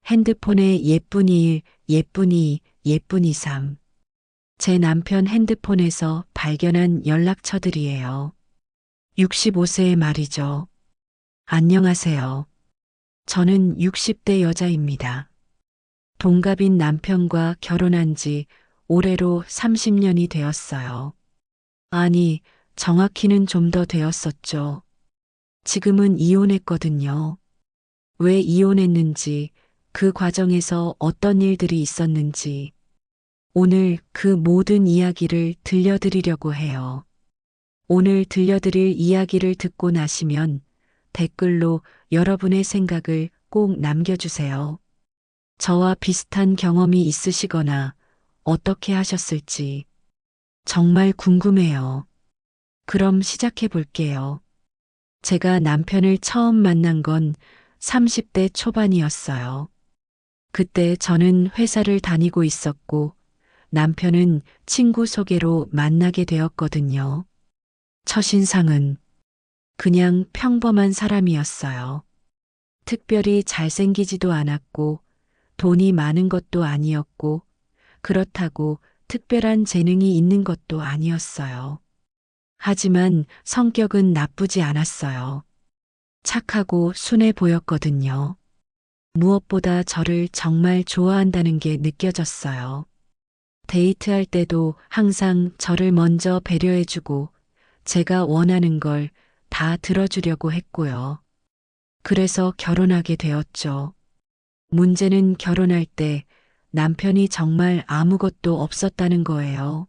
핸드폰에 예쁜 일, 예쁜 이, 예쁜 이삼. 제 남편 핸드폰에서 발견한 연락처들이에요. 65세의 말이죠. 안녕하세요. 저는 60대 여자입니다. 동갑인 남편과 결혼한 지 올해로 30년이 되었어요. 아니, 정확히는 좀 더 되었었죠. 지금은 이혼했거든요. 왜 이혼했는지, 그 과정에서 어떤 일들이 있었는지, 오늘 그 모든 이야기를 들려드리려고 해요. 오늘 들려드릴 이야기를 듣고 나시면 댓글로 여러분의 생각을 꼭 남겨주세요. 저와 비슷한 경험이 있으시거나 어떻게 하셨을지 정말 궁금해요. 그럼 시작해 볼게요. 제가 남편을 처음 만난 건 30대 초반이었어요. 그때 저는 회사를 다니고 있었고 남편은 친구 소개로 만나게 되었거든요. 첫인상은 그냥 평범한 사람이었어요. 특별히 잘생기지도 않았고 돈이 많은 것도 아니었고 그렇다고 특별한 재능이 있는 것도 아니었어요. 하지만 성격은 나쁘지 않았어요. 착하고 순해 보였거든요. 무엇보다 저를 정말 좋아한다는 게 느껴졌어요. 데이트할 때도 항상 저를 먼저 배려해주고 제가 원하는 걸 다 들어주려고 했고요. 그래서 결혼하게 되었죠. 문제는 결혼할 때 남편이 정말 아무것도 없었다는 거예요.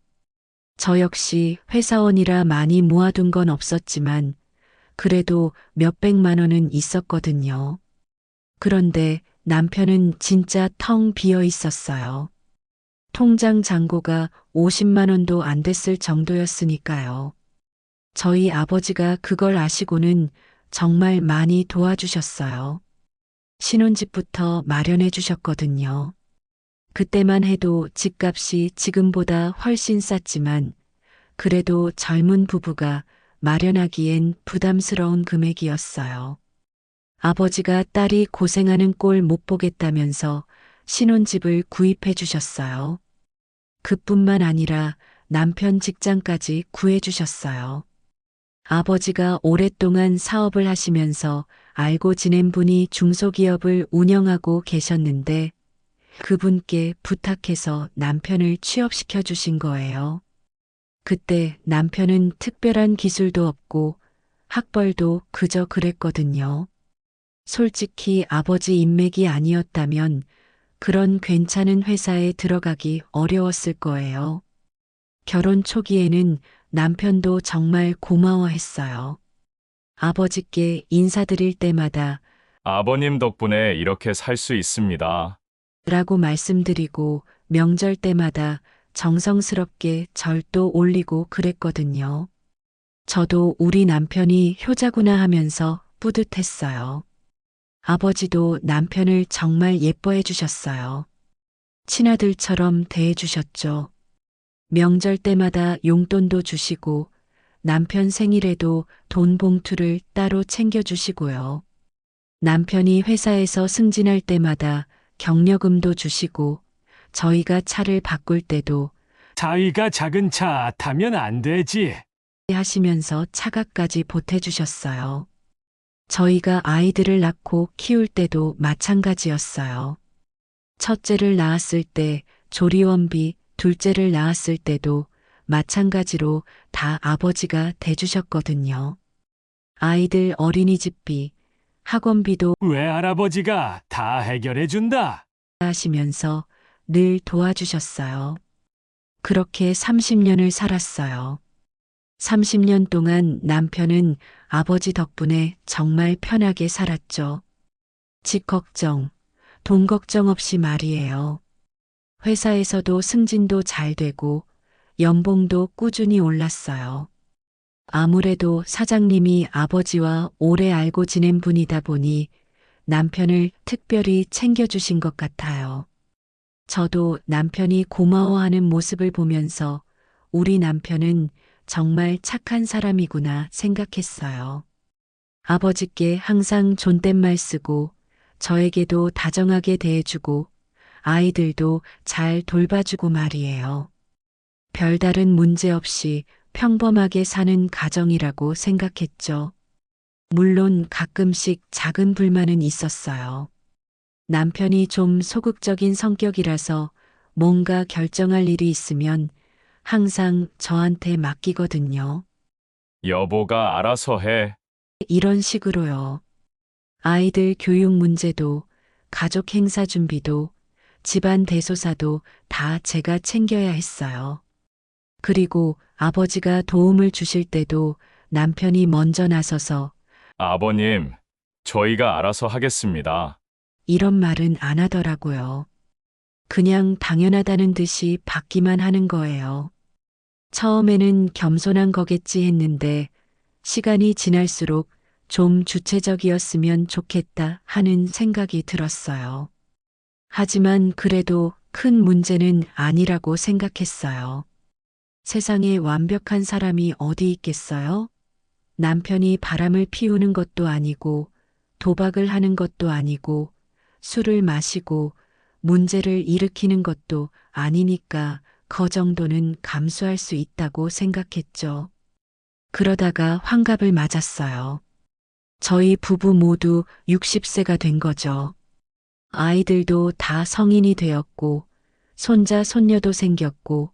저 역시 회사원이라 많이 모아둔 건 없었지만 그래도 몇백만 원은 있었거든요. 그런데 남편은 진짜 텅 비어 있었어요. 통장 잔고가 50만 원도 안 됐을 정도였으니까요. 저희 아버지가 그걸 아시고는 정말 많이 도와주셨어요. 신혼집부터 마련해 주셨거든요. 그때만 해도 집값이 지금보다 훨씬 쌌지만 그래도 젊은 부부가 마련하기엔 부담스러운 금액이었어요. 아버지가 딸이 고생하는 꼴 못 보겠다면서 신혼집을 구입해 주셨어요. 그뿐만 아니라 남편 직장까지 구해 주셨어요. 아버지가 오랫동안 사업을 하시면서 알고 지낸 분이 중소기업을 운영하고 계셨는데 그분께 부탁해서 남편을 취업시켜 주신 거예요. 그때 남편은 특별한 기술도 없고 학벌도 그저 그랬거든요. 솔직히 아버지 인맥이 아니었다면 그런 괜찮은 회사에 들어가기 어려웠을 거예요. 결혼 초기에는 남편도 정말 고마워했어요. 아버지께 인사드릴 때마다 아버님 덕분에 이렇게 살 수 있습니다. 라고 말씀드리고 명절 때마다 정성스럽게 절도 올리고 그랬거든요. 저도 우리 남편이 효자구나 하면서 뿌듯했어요. 아버지도 남편을 정말 예뻐해 주셨어요. 친아들처럼 대해 주셨죠. 명절 때마다 용돈도 주시고 남편 생일에도 돈 봉투를 따로 챙겨주시고요. 남편이 회사에서 승진할 때마다 격려금도 주시고 저희가 차를 바꿀 때도 자위가 작은 차 타면 안 되지. 하시면서 차가까지 보태주셨어요. 저희가 아이들을 낳고 키울 때도 마찬가지였어요. 첫째를 낳았을 때 조리원비, 둘째를 낳았을 때도 마찬가지로 다 아버지가 대주셨거든요. 아이들 어린이집비, 학원비도 외할아버지가 다 해결해 준다. 하시면서 늘 도와주셨어요. 그렇게 30년을 살았어요. 30년 동안 남편은 아버지 덕분에 정말 편하게 살았죠. 집 걱정, 돈 걱정 없이 말이에요. 회사에서도 승진도 잘 되고 연봉도 꾸준히 올랐어요. 아무래도 사장님이 아버지와 오래 알고 지낸 분이다 보니 남편을 특별히 챙겨주신 것 같아요. 저도 남편이 고마워하는 모습을 보면서 우리 남편은 정말 착한 사람이구나 생각했어요. 아버지께 항상 존댓말 쓰고 저에게도 다정하게 대해주고 아이들도 잘 돌봐주고 말이에요. 별다른 문제 없이 평범하게 사는 가정이라고 생각했죠. 물론 가끔씩 작은 불만은 있었어요. 남편이 좀 소극적인 성격이라서 뭔가 결정할 일이 있으면 항상 저한테 맡기거든요. 여보가 알아서 해. 이런 식으로요. 아이들 교육 문제도, 가족 행사 준비도, 집안 대소사도 다 제가 챙겨야 했어요. 그리고 아버지가 도움을 주실 때도 남편이 먼저 나서서 아버님, 저희가 알아서 하겠습니다. 이런 말은 안 하더라고요. 그냥 당연하다는 듯이 받기만 하는 거예요. 처음에는 겸손한 거겠지 했는데 시간이 지날수록 좀 주체적이었으면 좋겠다 하는 생각이 들었어요. 하지만 그래도 큰 문제는 아니라고 생각했어요. 세상에 완벽한 사람이 어디 있겠어요? 남편이 바람을 피우는 것도 아니고 도박을 하는 것도 아니고 술을 마시고 문제를 일으키는 것도 아니니까 그 정도는 감수할 수 있다고 생각했죠. 그러다가 환갑을 맞았어요. 저희 부부 모두 60세가 된 거죠. 아이들도 다 성인이 되었고, 손자, 손녀도 생겼고,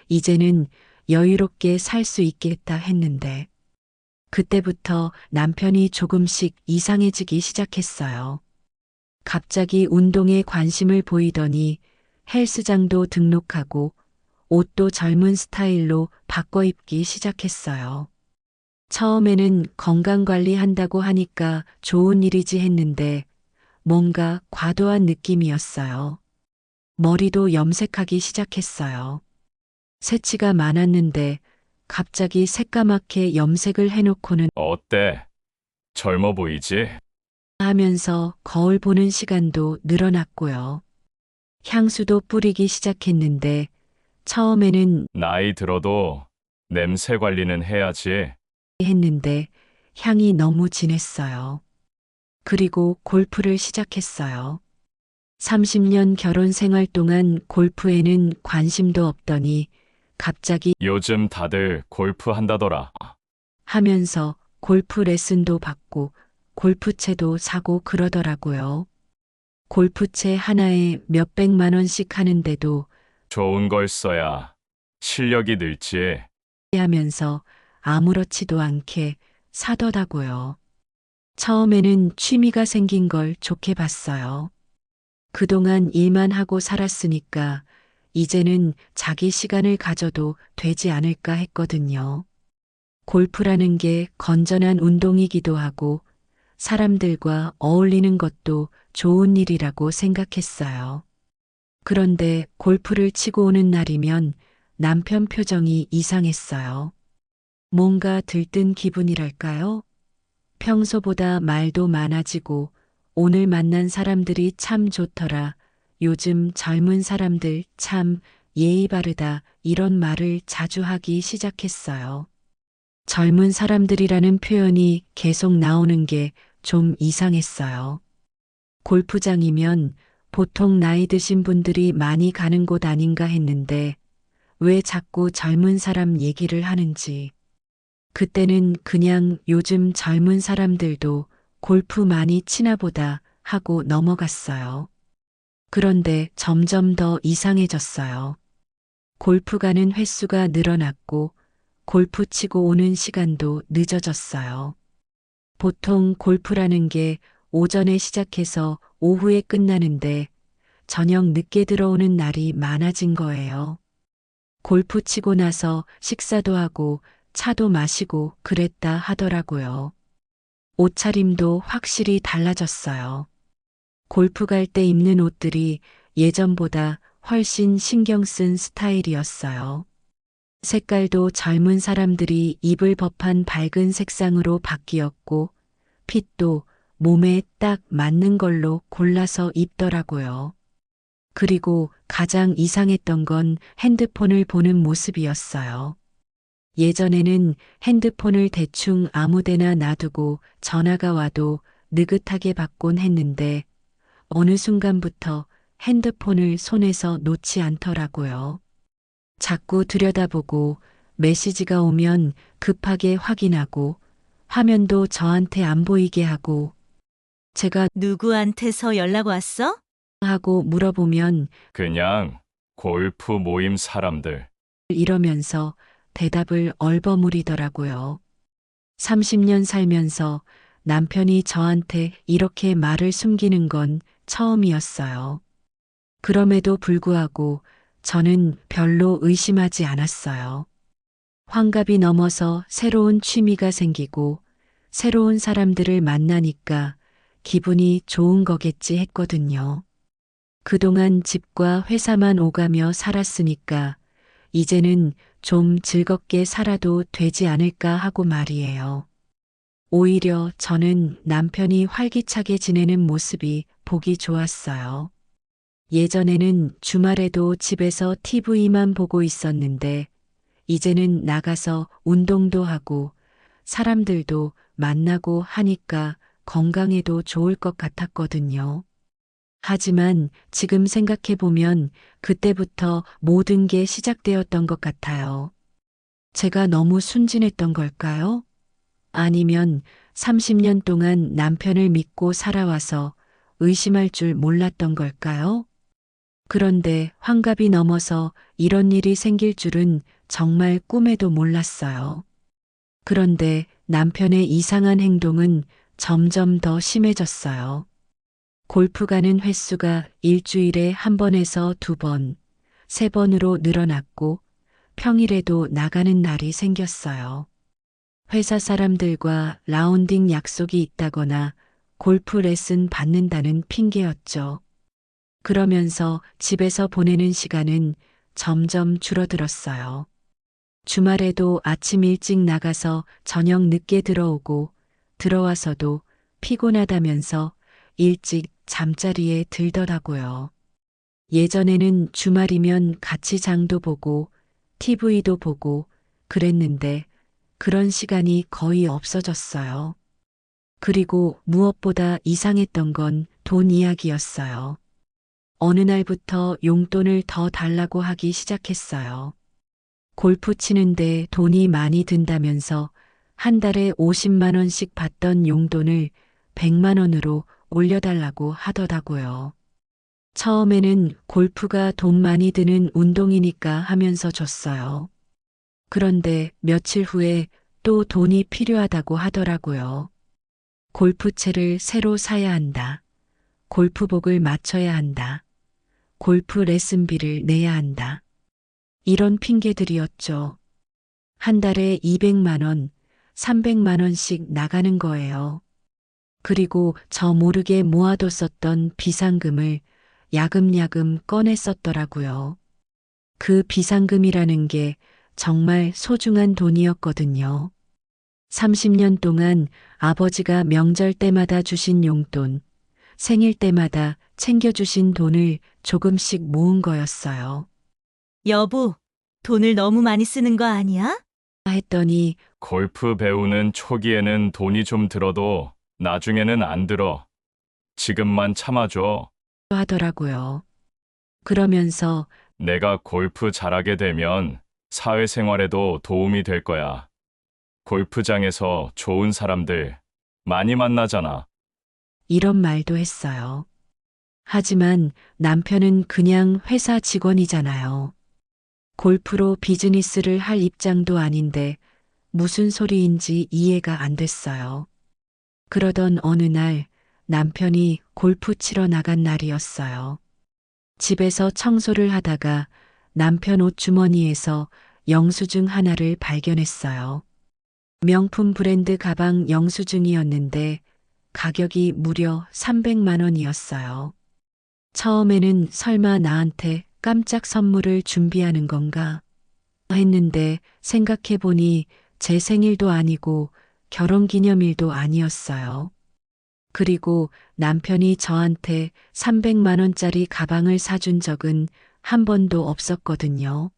이제는 여유롭게 살 수 있겠다 했는데, 그때부터 남편이 조금씩 이상해지기 시작했어요. 갑자기 운동에 관심을 보이더니 헬스장도 등록하고 옷도 젊은 스타일로 바꿔 입기 시작했어요. 처음에는 건강관리 한다고 하니까 좋은 일이지 했는데 뭔가 과도한 느낌이었어요. 머리도 염색하기 시작했어요. 새치가 많았는데 갑자기 새까맣게 염색을 해놓고는 어때? 젊어 보이지? 하면서 거울 보는 시간도 늘어났고요. 향수도 뿌리기 시작했는데 처음에는 나이 들어도 냄새 관리는 해야지. 했는데 향이 너무 진했어요. 그리고 골프를 시작했어요. 30년 결혼 생활 동안 골프에는 관심도 없더니 갑자기 요즘 다들 골프 한다더라. 하면서 골프 레슨도 받고 골프채도 사고 그러더라고요. 골프채 하나에 몇백만 원씩 하는데도 좋은 걸 써야 실력이 늘지. 하면서 아무렇지도 않게 사더라고요. 처음에는 취미가 생긴 걸 좋게 봤어요. 그동안 일만 하고 살았으니까 이제는 자기 시간을 가져도 되지 않을까 했거든요. 골프라는 게 건전한 운동이기도 하고 사람들과 어울리는 것도 좋은 일이라고 생각했어요. 그런데 골프를 치고 오는 날이면 남편 표정이 이상했어요. 뭔가 들뜬 기분이랄까요? 평소보다 말도 많아지고 오늘 만난 사람들이 참 좋더라. 요즘 젊은 사람들 참 예의 바르다. 이런 말을 자주 하기 시작했어요. 젊은 사람들이라는 표현이 계속 나오는 게 좀 이상했어요. 골프장이면 보통 나이 드신 분들이 많이 가는 곳 아닌가 했는데 왜 자꾸 젊은 사람 얘기를 하는지. 그때는 그냥 요즘 젊은 사람들도 골프 많이 치나 보다 하고 넘어갔어요. 그런데 점점 더 이상해졌어요. 골프 가는 횟수가 늘어났고 골프 치고 오는 시간도 늦어졌어요. 보통 골프라는 게 오전에 시작해서 오후에 끝나는데 저녁 늦게 들어오는 날이 많아진 거예요. 골프 치고 나서 식사도 하고 차도 마시고 그랬다 하더라고요. 옷차림도 확실히 달라졌어요. 골프 갈 때 입는 옷들이 예전보다 훨씬 신경 쓴 스타일이었어요. 색깔도 젊은 사람들이 입을 법한 밝은 색상으로 바뀌었고 핏도 몸에 딱 맞는 걸로 골라서 입더라고요. 그리고 가장 이상했던 건 핸드폰을 보는 모습이었어요. 예전에는 핸드폰을 대충 아무데나 놔두고 전화가 와도 느긋하게 받곤 했는데 어느 순간부터 핸드폰을 손에서 놓지 않더라고요. 자꾸 들여다보고 메시지가 오면 급하게 확인하고 화면도 저한테 안 보이게 하고 제가 누구한테서 연락 왔어? 하고 물어보면 그냥 골프 모임 사람들. 이러면서 대답을 얼버무리더라고요. 30년 살면서 남편이 저한테 이렇게 말을 숨기는 건 처음이었어요. 그럼에도 불구하고 저는 별로 의심하지 않았어요. 환갑이 넘어서 새로운 취미가 생기고 새로운 사람들을 만나니까 기분이 좋은 거겠지 했거든요. 그동안 집과 회사만 오가며 살았으니까 이제는 좀 즐겁게 살아도 되지 않을까 하고 말이에요. 오히려 저는 남편이 활기차게 지내는 모습이 보기 좋았어요. 예전에는 주말에도 집에서 TV만 보고 있었는데 이제는 나가서 운동도 하고 사람들도 만나고 하니까 건강에도 좋을 것 같았거든요. 하지만 지금 생각해보면 그때부터 모든 게 시작되었던 것 같아요. 제가 너무 순진했던 걸까요? 아니면 30년 동안 남편을 믿고 살아와서 의심할 줄 몰랐던 걸까요? 그런데 환갑이 넘어서 이런 일이 생길 줄은 정말 꿈에도 몰랐어요. 그런데 남편의 이상한 행동은 점점 더 심해졌어요. 골프 가는 횟수가 일주일에 한 번에서 두 번, 세 번으로 늘어났고 평일에도 나가는 날이 생겼어요. 회사 사람들과 라운딩 약속이 있다거나 골프 레슨 받는다는 핑계였죠. 그러면서 집에서 보내는 시간은 점점 줄어들었어요. 주말에도 아침 일찍 나가서 저녁 늦게 들어오고 들어와서도 피곤하다면서 일찍 잠자리에 들더라고요. 예전에는 주말이면 같이 장도 보고 TV도 보고 그랬는데 그런 시간이 거의 없어졌어요. 그리고 무엇보다 이상했던 건 돈 이야기였어요. 어느 날부터 용돈을 더 달라고 하기 시작했어요. 골프 치는데 돈이 많이 든다면서 한 달에 50만 원씩 받던 용돈을 100만 원으로 올려달라고 하더라고요. 처음에는 골프가 돈 많이 드는 운동이니까 하면서 줬어요. 그런데 며칠 후에 또 돈이 필요하다고 하더라고요. 골프채를 새로 사야 한다. 골프복을 맞춰야 한다. 골프 레슨비를 내야 한다. 이런 핑계들이었죠. 한 달에 200만 원, 300만 원씩 나가는 거예요. 그리고 저 모르게 모아뒀었던 비상금을 야금야금 꺼내 썼더라고요. 그 비상금이라는 게 정말 소중한 돈이었거든요. 30년 동안 아버지가 명절 때마다 주신 용돈, 생일 때마다 챙겨주신 돈을 조금씩 모은 거였어요. 여보, 돈을 너무 많이 쓰는 거 아니야? 했더니 골프 배우는 초기에는 돈이 좀 들어도 나중에는 안 들어. 지금만 참아줘. 하더라고요. 그러면서 내가 골프 잘하게 되면 사회생활에도 도움이 될 거야. 골프장에서 좋은 사람들 많이 만나잖아. 이런 말도 했어요. 하지만 남편은 그냥 회사 직원이잖아요. 골프로 비즈니스를 할 입장도 아닌데 무슨 소리인지 이해가 안 됐어요. 그러던 어느 날 남편이 골프 치러 나간 날이었어요. 집에서 청소를 하다가 남편 옷 주머니에서 영수증 하나를 발견했어요. 명품 브랜드 가방 영수증이었는데 가격이 무려 300만 원이었어요. 처음에는 설마 나한테 깜짝 선물을 준비하는 건가 했는데 생각해보니 제 생일도 아니고 결혼기념일도 아니었어요. 그리고 남편이 저한테 300만 원짜리 가방을 사준 적은 한 번도 없었거든요.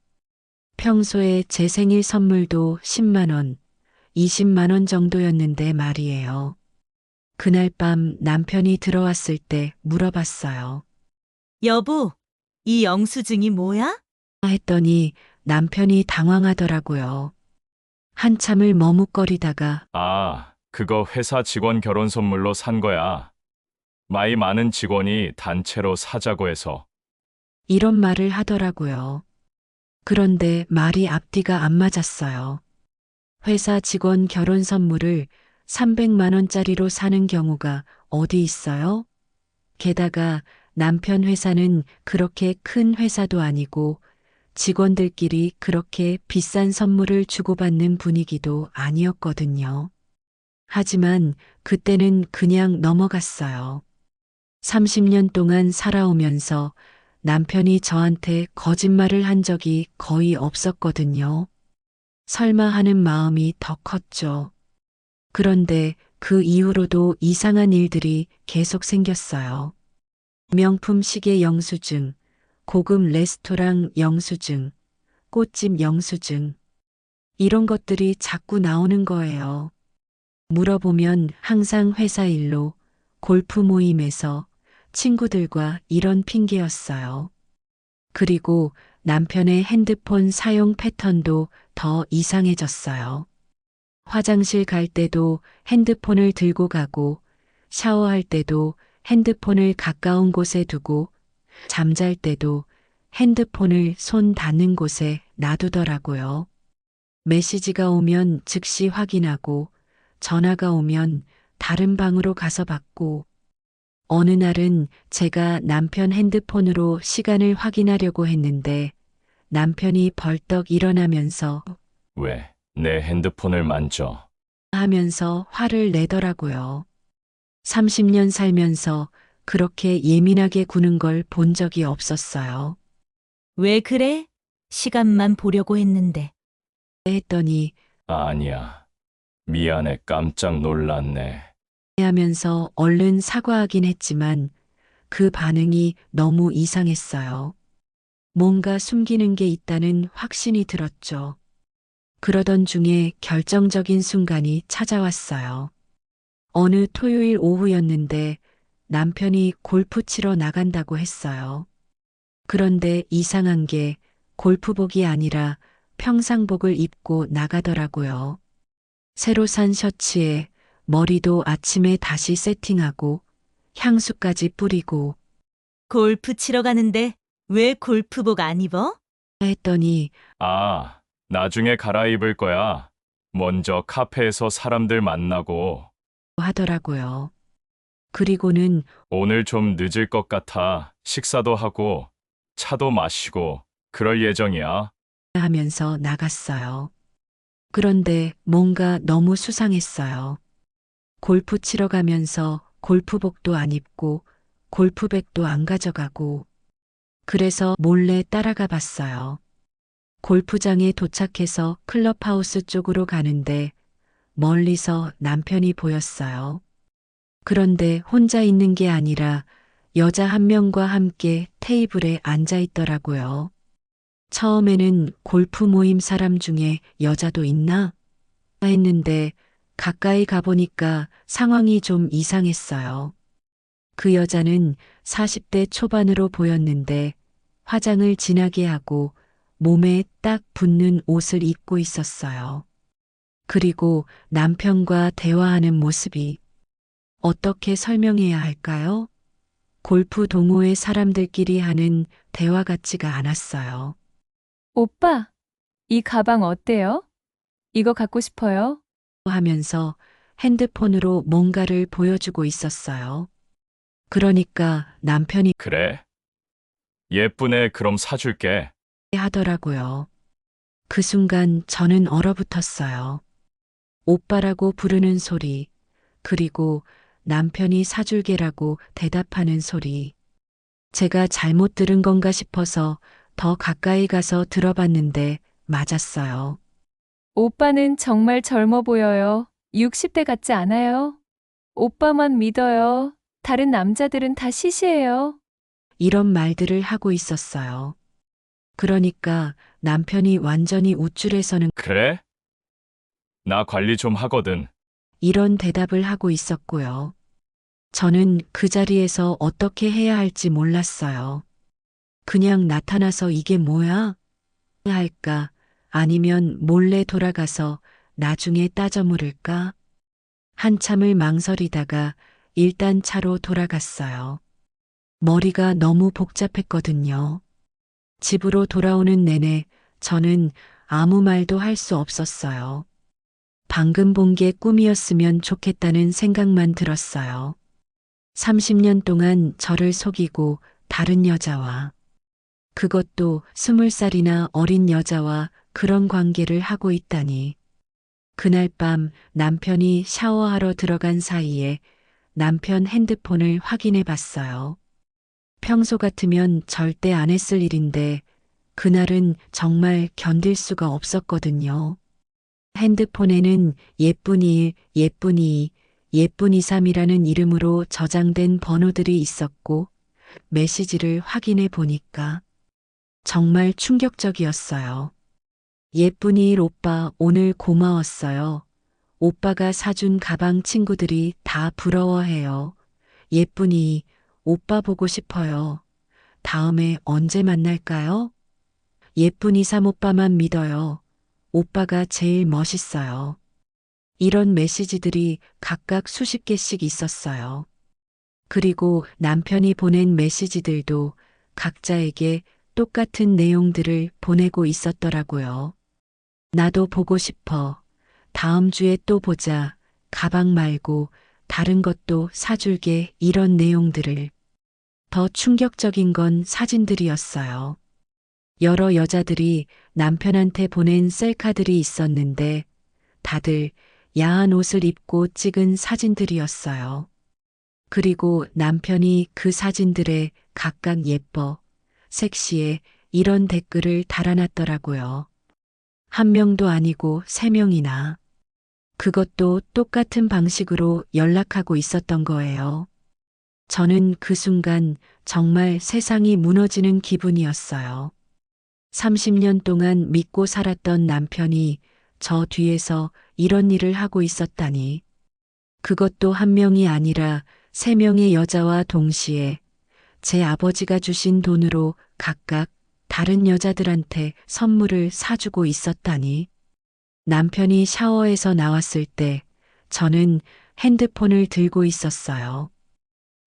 평소에 제 생일 선물도 10만 원, 20만 원 정도였는데 말이에요. 그날 밤 남편이 들어왔을 때 물어봤어요. 여보, 이 영수증이 뭐야? 했더니 남편이 당황하더라고요. 한참을 머뭇거리다가 아, 그거 회사 직원 결혼 선물로 산 거야. 나이 많은 직원이 단체로 사자고 해서. 이런 말을 하더라고요. 그런데 말이 앞뒤가 안 맞았어요. 회사 직원 결혼 선물을 300만 원짜리로 사는 경우가 어디 있어요? 게다가 남편 회사는 그렇게 큰 회사도 아니고 직원들끼리 그렇게 비싼 선물을 주고받는 분위기도 아니었거든요. 하지만 그때는 그냥 넘어갔어요. 30년 동안 살아오면서 남편이 저한테 거짓말을 한 적이 거의 없었거든요. 설마 하는 마음이 더 컸죠. 그런데 그 이후로도 이상한 일들이 계속 생겼어요. 명품 시계 영수증, 고급 레스토랑 영수증, 꽃집 영수증. 이런 것들이 자꾸 나오는 거예요. 물어보면 항상 회사 일로, 골프 모임에서, 친구들과 이런 핑계였어요. 그리고 남편의 핸드폰 사용 패턴도 더 이상해졌어요. 화장실 갈 때도 핸드폰을 들고 가고, 샤워할 때도 핸드폰을 가까운 곳에 두고, 잠잘 때도 핸드폰을 손 닿는 곳에 놔두더라고요. 메시지가 오면 즉시 확인하고, 전화가 오면 다른 방으로 가서 받고, 어느 날은 제가 남편 핸드폰으로 시간을 확인하려고 했는데, 남편이 벌떡 일어나면서 왜 내 핸드폰을 만져? 하면서 화를 내더라고요. 30년 살면서 그렇게 예민하게 구는 걸 본 적이 없었어요. 왜 그래? 시간만 보려고 했는데. 했더니 아니야. 미안해, 깜짝 놀랐네. 하면서 얼른 사과하긴 했지만 그 반응이 너무 이상했어요. 뭔가 숨기는 게 있다는 확신이 들었죠. 그러던 중에 결정적인 순간이 찾아왔어요. 어느 토요일 오후였는데 남편이 골프 치러 나간다고 했어요. 그런데 이상한 게 골프복이 아니라 평상복을 입고 나가더라고요. 새로 산 셔츠에 머리도 아침에 다시 세팅하고 향수까지 뿌리고 골프 치러 가는데 왜 골프복 안 입어? 했더니 아, 나중에 갈아입을 거야. 먼저 카페에서 사람들 만나고. 하더라고요. 그리고는 오늘 좀 늦을 것 같아. 식사도 하고, 차도 마시고, 그럴 예정이야. 하면서 나갔어요. 그런데 뭔가 너무 수상했어요. 골프 치러 가면서 골프복도 안 입고 골프백도 안 가져가고 그래서 몰래 따라가 봤어요. 골프장에 도착해서 클럽하우스 쪽으로 가는데 멀리서 남편이 보였어요. 그런데 혼자 있는 게 아니라 여자 한 명과 함께 테이블에 앉아 있더라고요. 처음에는 골프 모임 사람 중에 여자도 있나? 했는데 가까이 가보니까 상황이 좀 이상했어요. 그 여자는 40대 초반으로 보였는데 화장을 진하게 하고 몸에 딱 붙는 옷을 입고 있었어요. 그리고 남편과 대화하는 모습이 어떻게 설명해야 할까요? 골프 동호회 사람들끼리 하는 대화 같지가 않았어요. 오빠, 이 가방 어때요? 이거 갖고 싶어요? 하면서 핸드폰으로 뭔가를 보여주고 있었어요. 그러니까 남편이 그래? 예쁘네, 그럼 사줄게. 하더라고요. 그 순간 저는 얼어붙었어요. 오빠라고 부르는 소리, 그리고 남편이 사줄게라고 대답하는 소리. 제가 잘못 들은 건가 싶어서 더 가까이 가서 들어봤는데 맞았어요. 오빠는 정말 젊어 보여요. 60대 같지 않아요? 오빠만 믿어요. 다른 남자들은 다 시시해요. 이런 말들을 하고 있었어요. 그러니까 남편이 완전히 우쭐해서는 그래? 나 관리 좀 하거든. 이런 대답을 하고 있었고요. 저는 그 자리에서 어떻게 해야 할지 몰랐어요. 그냥 나타나서 이게 뭐야? 할까? 아니면 몰래 돌아가서 나중에 따져 물을까? 한참을 망설이다가 일단 차로 돌아갔어요. 머리가 너무 복잡했거든요. 집으로 돌아오는 내내 저는 아무 말도 할 수 없었어요. 방금 본 게 꿈이었으면 좋겠다는 생각만 들었어요. 30년 동안 저를 속이고 다른 여자와, 그것도 20살이나 어린 여자와 그런 관계를 하고 있다니. 그날 밤 남편이 샤워하러 들어간 사이에 남편 핸드폰을 확인해 봤어요. 평소 같으면 절대 안 했을 일인데 그날은 정말 견딜 수가 없었거든요. 핸드폰에는 예쁜이 1, 예쁜이 2, 예쁜이 3이라는 이름으로 저장된 번호들이 있었고 메시지를 확인해 보니까 정말 충격적이었어요. 예쁜이 1 오빠 오늘 고마웠어요. 오빠가 사준 가방 친구들이 다 부러워해요. 예쁜이 2 오빠 보고 싶어요. 다음에 언제 만날까요? 예쁜이 3 오빠만 믿어요. 오빠가 제일 멋있어요. 이런 메시지들이 각각 수십 개씩 있었어요. 그리고 남편이 보낸 메시지들도 각자에게 똑같은 내용들을 보내고 있었더라고요. 나도 보고 싶어. 다음 주에 또 보자. 가방 말고 다른 것도 사줄게. 이런 내용들을. 더 충격적인 건 사진들이었어요. 여러 여자들이 남편한테 보낸 셀카들이 있었는데 다들 야한 옷을 입고 찍은 사진들이었어요. 그리고 남편이 그 사진들에 각각 예뻐, 섹시해 이런 댓글을 달아놨더라고요. 한 명도 아니고 3명이나. 그것도 똑같은 방식으로 연락하고 있었던 거예요. 저는 그 순간 정말 세상이 무너지는 기분이었어요. 30년 동안 믿고 살았던 남편이 저 뒤에서 이런 일을 하고 있었다니. 그것도 한 명이 아니라 3명의 여자와 동시에 제 아버지가 주신 돈으로 각각 다른 여자들한테 선물을 사주고 있었다니. 남편이 샤워에서 나왔을 때 저는 핸드폰을 들고 있었어요.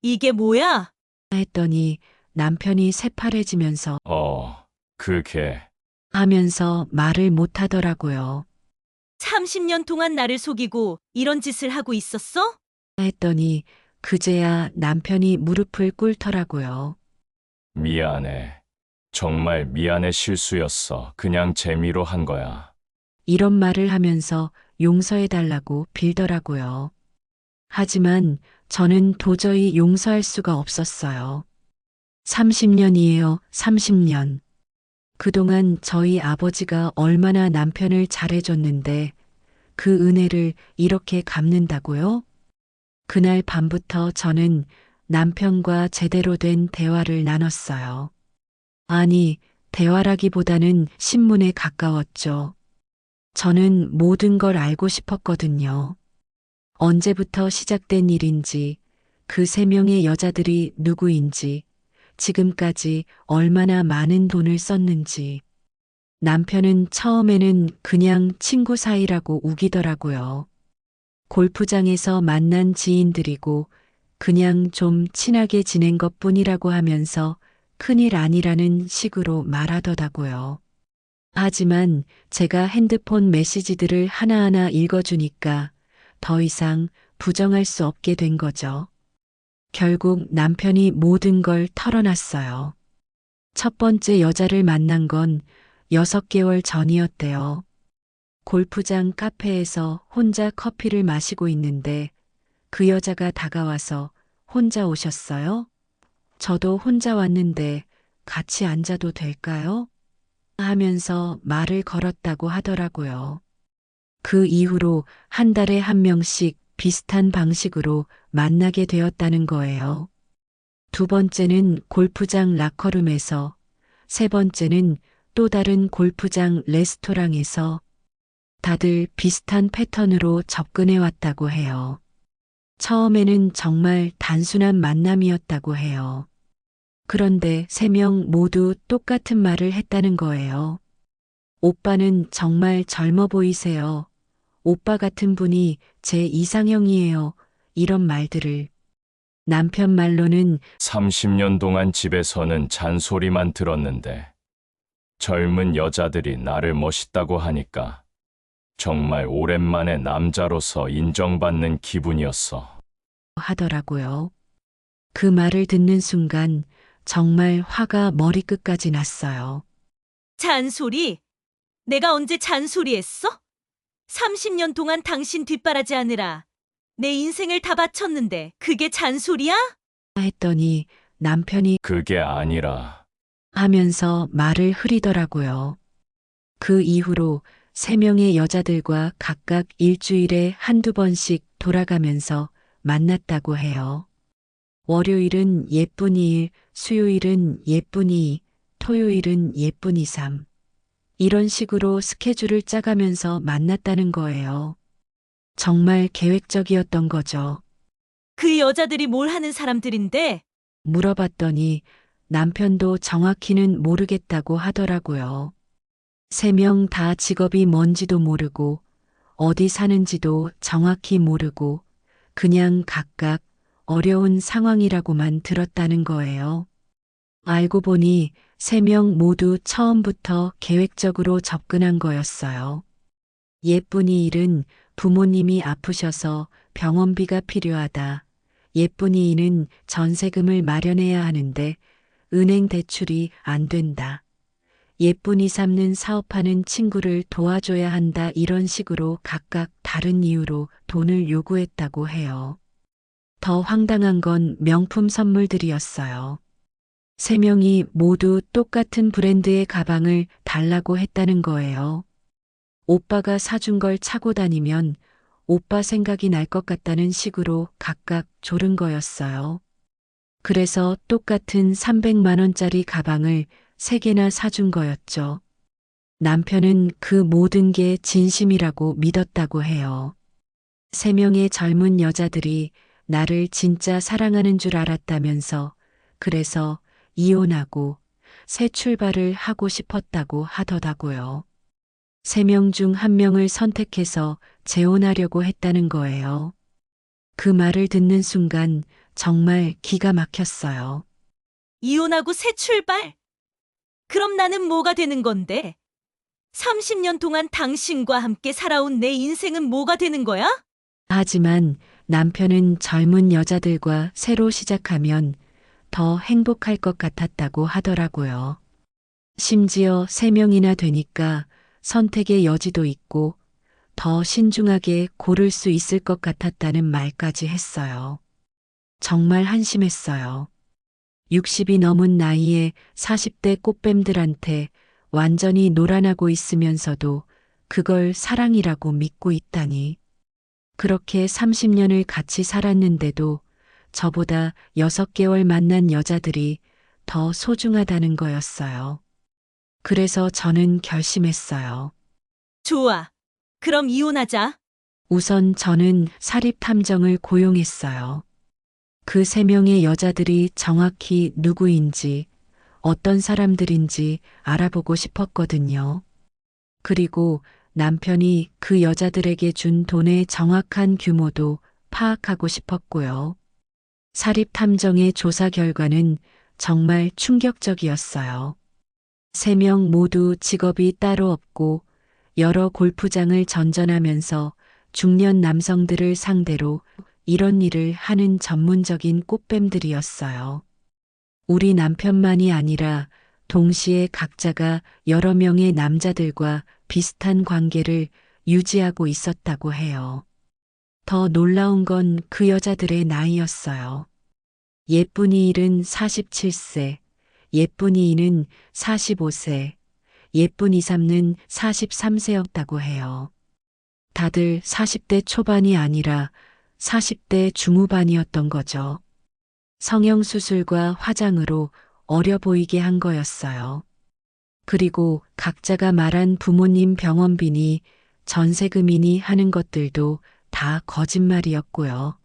이게 뭐야? 했더니 남편이 새파래지면서 그게 하면서 말을 못 하더라고요. 30년 동안 나를 속이고 이런 짓을 하고 있었어? 했더니 그제야 남편이 무릎을 꿇더라고요. 미안해. 정말 미안해 실수였어. 그냥 재미로 한 거야. 이런 말을 하면서 용서해달라고 빌더라고요. 하지만 저는 도저히 용서할 수가 없었어요. 30년이에요, 30년. 그동안 저희 아버지가 얼마나 남편을 잘해줬는데 그 은혜를 이렇게 갚는다고요? 그날 밤부터 저는 남편과 제대로 된 대화를 나눴어요. 아니, 대화라기보다는 신문에 가까웠죠. 저는 모든 걸 알고 싶었거든요. 언제부터 시작된 일인지, 그 3명의 여자들이 누구인지, 지금까지 얼마나 많은 돈을 썼는지. 남편은 처음에는 그냥 친구 사이라고 우기더라고요. 골프장에서 만난 지인들이고 그냥 좀 친하게 지낸 것 뿐이라고 하면서 큰일 아니라는 식으로 말하더라고요. 하지만 제가 핸드폰 메시지들을 하나하나 읽어주니까 더 이상 부정할 수 없게 된 거죠. 결국 남편이 모든 걸 털어놨어요. 첫 번째 여자를 만난 건 6개월 전이었대요. 골프장 카페에서 혼자 커피를 마시고 있는데 그 여자가 다가와서 혼자 오셨어요? 저도 혼자 왔는데 같이 앉아도 될까요? 하면서 말을 걸었다고 하더라고요. 그 이후로 한 달에 한 명씩 비슷한 방식으로 만나게 되었다는 거예요. 두 번째는 골프장 라커룸에서, 세 번째는 또 다른 골프장 레스토랑에서 다들 비슷한 패턴으로 접근해 왔다고 해요. 처음에는 정말 단순한 만남이었다고 해요. 그런데 3명 모두 똑같은 말을 했다는 거예요. 오빠는 정말 젊어 보이세요. 오빠 같은 분이 제 이상형이에요. 이런 말들을. 남편 말로는 30년 동안 집에서는 잔소리만 들었는데 젊은 여자들이 나를 멋있다고 하니까 정말 오랜만에 남자로서 인정받는 기분이었어. 하더라고요. 그 말을 듣는 순간 정말 화가 머리끝까지 났어요. 잔소리? 내가 언제 잔소리했어? 30년 동안 당신 뒷바라지 하느라 내 인생을 다 바쳤는데 그게 잔소리야? 했더니 남편이 그게 아니라 하면서 말을 흐리더라고요. 그 이후로 3명의 여자들과 각각 일주일에 한두 번씩 돌아가면서 만났다고 해요. 월요일은 예쁜 2일, 수요일은 예쁜 2, 토요일은 예쁜 2, 3. 이런 식으로 스케줄을 짜가면서 만났다는 거예요. 정말 계획적이었던 거죠. 그 여자들이 뭘 하는 사람들인데? 물어봤더니 남편도 정확히는 모르겠다고 하더라고요. 3명 다 직업이 뭔지도 모르고 어디 사는지도 정확히 모르고 그냥 각각 어려운 상황이라고만 들었다는 거예요. 알고 보니 3명 모두 처음부터 계획적으로 접근한 거였어요. 예쁜이 일은 부모님이 아프셔서 병원비가 필요하다. 예쁜이 이는 전세금을 마련해야 하는데 은행 대출이 안 된다. 예쁜이 삼는 사업하는 친구를 도와줘야 한다. 이런 식으로 각각 다른 이유로 돈을 요구했다고 해요. 더 황당한 건 명품 선물들이었어요. 3명이 모두 똑같은 브랜드의 가방을 달라고 했다는 거예요. 오빠가 사준 걸 차고 다니면 오빠 생각이 날 것 같다는 식으로 각각 조른 거였어요. 그래서 똑같은 300만 원짜리 가방을 3개나 사준 거였죠. 남편은 그 모든 게 진심이라고 믿었다고 해요. 3명의 젊은 여자들이 나를 진짜 사랑하는 줄 알았다면서 그래서 이혼하고 새 출발을 하고 싶었다고 하더라고요. 3명 중 1명을 선택해서 재혼하려고 했다는 거예요. 그 말을 듣는 순간 정말 기가 막혔어요. 이혼하고 새 출발? 그럼 나는 뭐가 되는 건데? 30년 동안 당신과 함께 살아온 내 인생은 뭐가 되는 거야? 하지만 남편은 젊은 여자들과 새로 시작하면 더 행복할 것 같았다고 하더라고요. 심지어 3명이나 되니까 선택의 여지도 있고 더 신중하게 고를 수 있을 것 같았다는 말까지 했어요. 정말 한심했어요. 60이 넘은 나이에 40대 꽃뱀들한테 완전히 놀아나고 있으면서도 그걸 사랑이라고 믿고 있다니. 그렇게 30년을 같이 살았는데도 저보다 6개월 만난 여자들이 더 소중하다는 거였어요. 그래서 저는 결심했어요. 좋아. 그럼 이혼하자. 우선 저는 사립탐정을 고용했어요. 그 3명의 여자들이 정확히 누구인지, 어떤 사람들인지 알아보고 싶었거든요. 그리고 남편이 그 여자들에게 준 돈의 정확한 규모도 파악하고 싶었고요. 사립탐정의 조사 결과는 정말 충격적이었어요. 3명 모두 직업이 따로 없고 여러 골프장을 전전하면서 중년 남성들을 상대로 이런 일을 하는 전문적인 꽃뱀들이었어요. 우리 남편만이 아니라 동시에 각자가 여러 명의 남자들과 비슷한 관계를 유지하고 있었다고 해요. 더 놀라운 건 그 여자들의 나이였어요. 예쁜이 일은 47세, 예쁜이 이는 45세, 예쁜이 삼는 43세였다고 해요. 다들 40대 초반이 아니라 40대 중후반이었던 거죠. 성형수술과 화장으로 어려 보이게 한 거였어요. 그리고 각자가 말한 부모님 병원비니 전세금이니 하는 것들도 다 거짓말이었고요.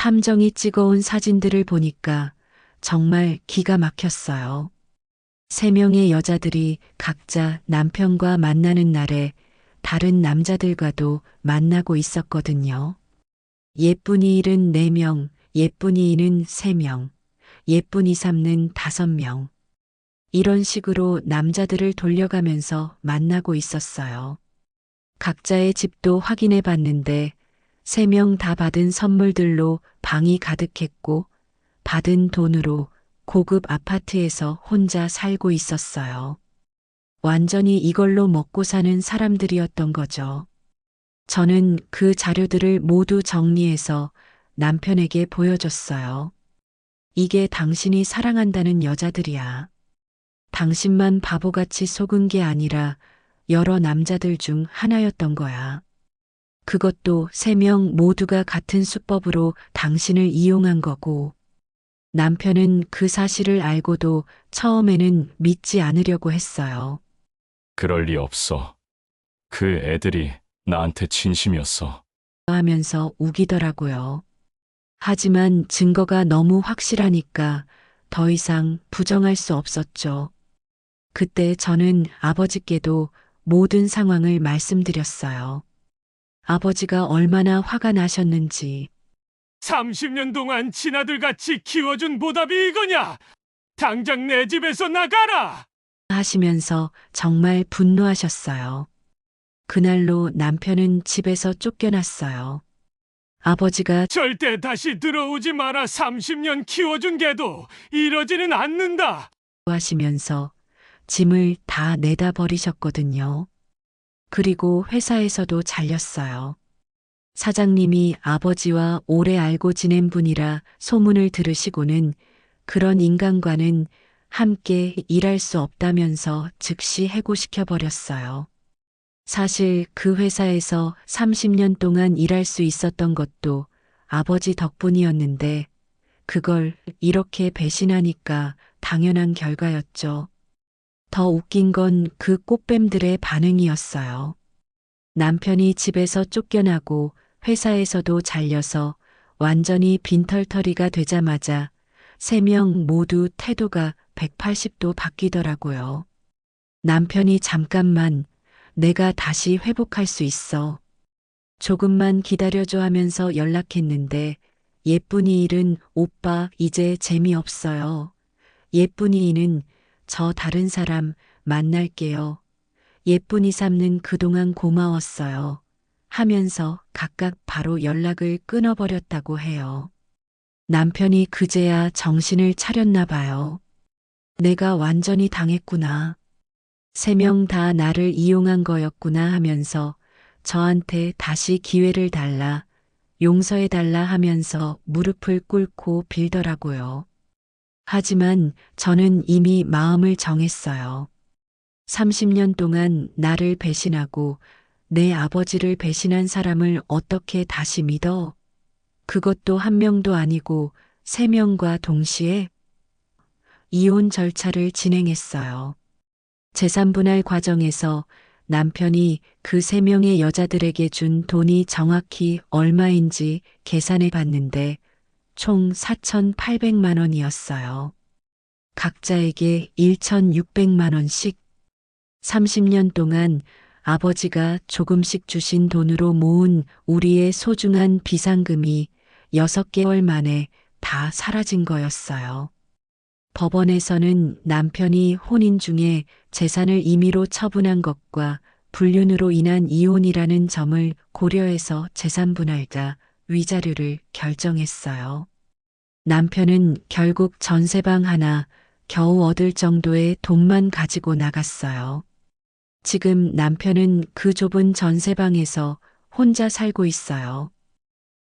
함정이 찍어온 사진들을 보니까 정말 기가 막혔어요. 3명의 여자들이 각자 남편과 만나는 날에 다른 남자들과도 만나고 있었거든요. 예쁜이일은 4명, 예쁜이는 3명, 예쁜이 3는 5명. 이런 식으로 남자들을 돌려가면서 만나고 있었어요. 각자의 집도 확인해 봤는데 3명 다 받은 선물들로 방이 가득했고 받은 돈으로 고급 아파트에서 혼자 살고 있었어요. 완전히 이걸로 먹고 사는 사람들이었던 거죠. 저는 그 자료들을 모두 정리해서 남편에게 보여줬어요. 이게 당신이 사랑한다는 여자들이야. 당신만 바보같이 속은 게 아니라 여러 남자들 중 하나였던 거야. 그것도 3명 모두가 같은 수법으로 당신을 이용한 거고, 남편은 그 사실을 알고도 처음에는 믿지 않으려고 했어요. 그럴 리 없어. 그 애들이 나한테 진심이었어. 하면서 우기더라고요. 하지만 증거가 너무 확실하니까 더 이상 부정할 수 없었죠. 그때 저는 아버지께도 모든 상황을 말씀드렸어요. 아버지가 얼마나 화가 나셨는지. 30년 동안 친아들같이 키워준 보답이 이거냐? 당장 내 집에서 나가라! 하시면서 정말 분노하셨어요. 그날로 남편은 집에서 쫓겨났어요. 아버지가 절대 다시 들어오지 마라. 30년 키워준 개도 이러지는 않는다. 하시면서 짐을 다 내다 버리셨거든요. 그리고 회사에서도 잘렸어요. 사장님이 아버지와 오래 알고 지낸 분이라 소문을 들으시고는 그런 인간과는 함께 일할 수 없다면서 즉시 해고시켜 버렸어요. 사실 그 회사에서 30년 동안 일할 수 있었던 것도 아버지 덕분이었는데 그걸 이렇게 배신하니까 당연한 결과였죠. 더 웃긴 건 그 꽃뱀들의 반응이었어요. 남편이 집에서 쫓겨나고 회사에서도 잘려서 완전히 빈털터리가 되자마자 3명 모두 태도가 180도 바뀌더라고요. 남편이 잠깐만 내가 다시 회복할 수 있어. 조금만 기다려줘 하면서 연락했는데 예쁜이 일은 오빠 이제 재미없어요. 예쁜이 이는 저 다른 사람 만날게요. 예쁜이 삼는 그동안 고마웠어요. 하면서 각각 바로 연락을 끊어버렸다고 해요. 남편이 그제야 정신을 차렸나 봐요. 내가 완전히 당했구나. 3명 다 나를 이용한 거였구나 하면서 저한테 다시 기회를 달라, 용서해달라 하면서 무릎을 꿇고 빌더라고요. 하지만 저는 이미 마음을 정했어요. 30년 동안 나를 배신하고 내 아버지를 배신한 사람을 어떻게 다시 믿어? 그것도 1명도 아니고 3명과 동시에 이혼 절차를 진행했어요. 재산분할 과정에서 남편이 그 3명의 여자들에게 준 돈이 정확히 얼마인지 계산해 봤는데 총 4,800만 원이었어요. 각자에게 1,600만 원씩. 30년 동안 아버지가 조금씩 주신 돈으로 모은 우리의 소중한 비상금이 6개월 만에 다 사라진 거였어요. 법원에서는 남편이 혼인 중에 재산을 임의로 처분한 것과 불륜으로 인한 이혼이라는 점을 고려해서 재산분할과 위자료를 결정했어요. 남편은 결국 전세방 하나 겨우 얻을 정도의 돈만 가지고 나갔어요. 지금 남편은 그 좁은 전세방에서 혼자 살고 있어요.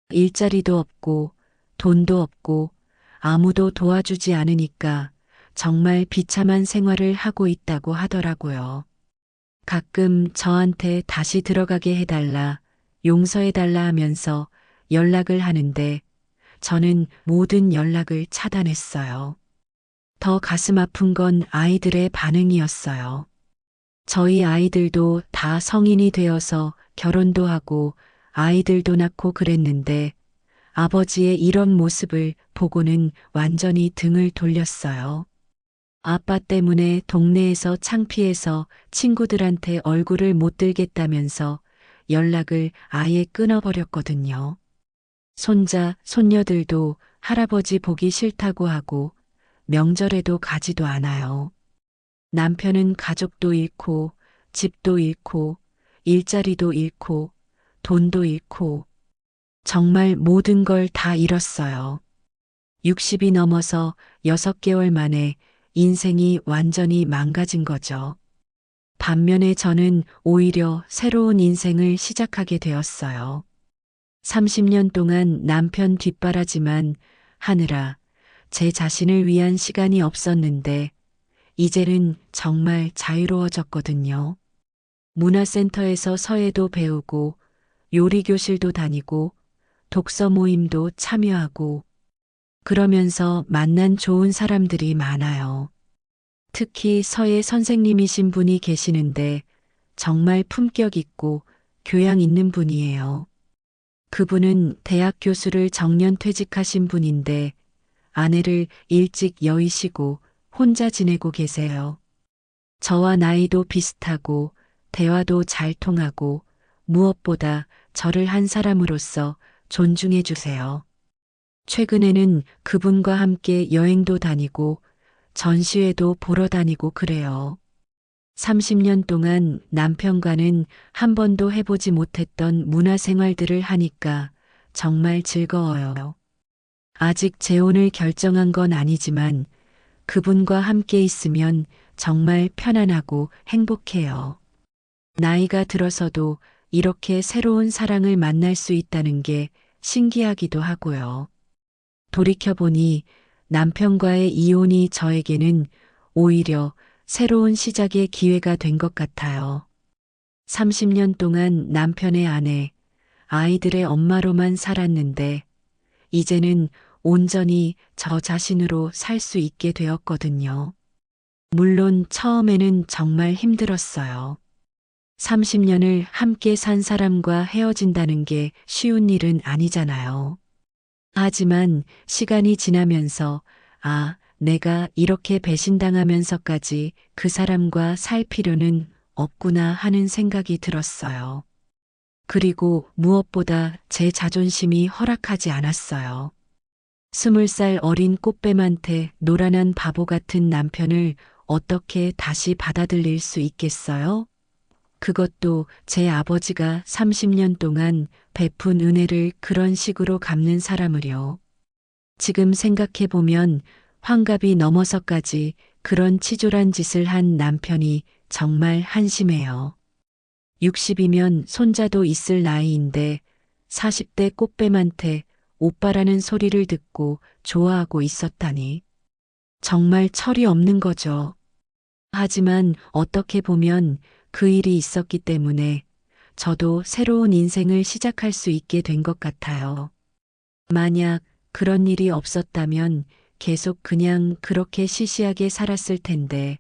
일자리도 없고 돈도 없고 아무도 도와주지 않으니까 정말 비참한 생활을 하고 있다고 하더라고요. 가끔 저한테 다시 들어가게 해달라, 용서해달라 하면서 연락을 하는데 저는 모든 연락을 차단했어요. 더 가슴 아픈 건 아이들의 반응이었어요. 저희 아이들도 다 성인이 되어서 결혼도 하고 아이들도 낳고 그랬는데 아버지의 이런 모습을 보고는 완전히 등을 돌렸어요. 아빠 때문에 동네에서 창피해서 친구들한테 얼굴을 못 들겠다면서 연락을 아예 끊어버렸거든요. 손자, 손녀들도 할아버지 보기 싫다고 하고 명절에도 가지도 않아요. 남편은 가족도 잃고 집도 잃고 일자리도 잃고 돈도 잃고 정말 모든 걸 다 잃었어요. 60이 넘어서 6개월 만에 인생이 완전히 망가진 거죠. 반면에 저는 오히려 새로운 인생을 시작하게 되었어요. 30년 동안 남편 뒷바라지만 하느라 제 자신을 위한 시간이 없었는데 이제는 정말 자유로워졌거든요. 문화센터에서 서예도 배우고 요리교실도 다니고 독서 모임도 참여하고 그러면서 만난 좋은 사람들이 많아요. 특히 서예 선생님이신 분이 계시는데 정말 품격 있고 교양 있는 분이에요. 그분은 대학 교수를 정년 퇴직하신 분인데 아내를 일찍 여의시고 혼자 지내고 계세요. 저와 나이도 비슷하고 대화도 잘 통하고 무엇보다 저를 한 사람으로서 존중해 주세요. 최근에는 그분과 함께 여행도 다니고 전시회도 보러 다니고 그래요. 30년 동안 남편과는 한 번도 해보지 못했던 문화생활들을 하니까 정말 즐거워요. 아직 재혼을 결정한 건 아니지만 그분과 함께 있으면 정말 편안하고 행복해요. 나이가 들어서도 이렇게 새로운 사랑을 만날 수 있다는 게 신기하기도 하고요. 돌이켜보니 남편과의 이혼이 저에게는 오히려 새로운 시작의 기회가 된 것 같아요. 30년 동안 남편의 아내, 아이들의 엄마로만 살았는데 이제는 온전히 저 자신으로 살 수 있게 되었거든요. 물론 처음에는 정말 힘들었어요. 30년을 함께 산 사람과 헤어진다는 게 쉬운 일은 아니잖아요. 하지만 시간이 지나면서 내가 이렇게 배신당하면서까지 그 사람과 살 필요는 없구나 하는 생각이 들었어요. 그리고 무엇보다 제 자존심이 허락하지 않았어요. 20살 어린 꽃뱀한테 노란한 바보 같은 남편을 어떻게 다시 받아들일 수 있겠어요? 그것도 제 아버지가 30년 동안 베푼 은혜를 그런 식으로 갚는 사람을요. 지금 생각해보면 환갑이 넘어서까지 그런 치졸한 짓을 한 남편이 정말 한심해요. 60이면 손자도 있을 나이인데 40대 꽃뱀한테 오빠라는 소리를 듣고 좋아하고 있었다니. 정말 철이 없는 거죠. 하지만 어떻게 보면 그 일이 있었기 때문에 저도 새로운 인생을 시작할 수 있게 된 것 같아요. 만약 그런 일이 없었다면 계속 그냥 그렇게 시시하게 살았을 텐데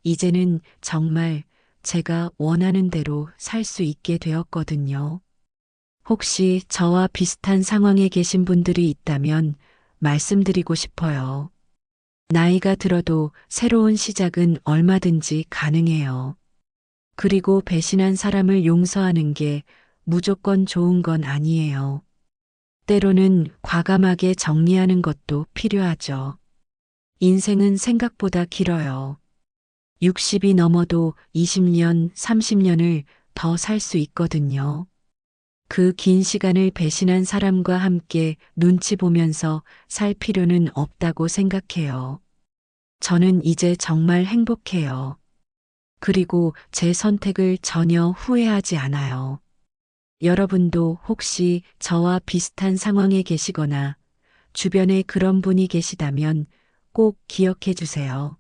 이제는 정말 제가 원하는 대로 살 수 있게 되었거든요. 혹시 저와 비슷한 상황에 계신 분들이 있다면 말씀드리고 싶어요. 나이가 들어도 새로운 시작은 얼마든지 가능해요. 그리고 배신한 사람을 용서하는 게 무조건 좋은 건 아니에요. 때로는 과감하게 정리하는 것도 필요하죠. 인생은 생각보다 길어요. 60이 넘어도 20년, 30년을 더 살 수 있거든요. 그 긴 시간을 배신한 사람과 함께 눈치 보면서 살 필요는 없다고 생각해요. 저는 이제 정말 행복해요. 그리고 제 선택을 전혀 후회하지 않아요. 여러분도 혹시 저와 비슷한 상황에 계시거나 주변에 그런 분이 계시다면 꼭 기억해 주세요.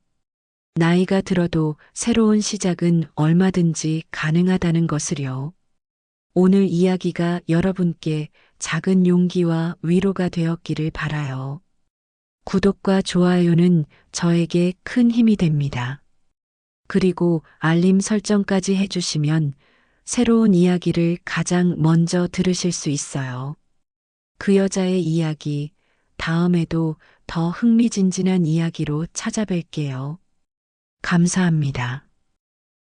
나이가 들어도 새로운 시작은 얼마든지 가능하다는 것을요. 오늘 이야기가 여러분께 작은 용기와 위로가 되었기를 바라요. 구독과 좋아요는 저에게 큰 힘이 됩니다. 그리고 알림 설정까지 해주시면 새로운 이야기를 가장 먼저 들으실 수 있어요. 그 여자의 이야기, 다음에도 더 흥미진진한 이야기로 찾아뵐게요. 감사합니다.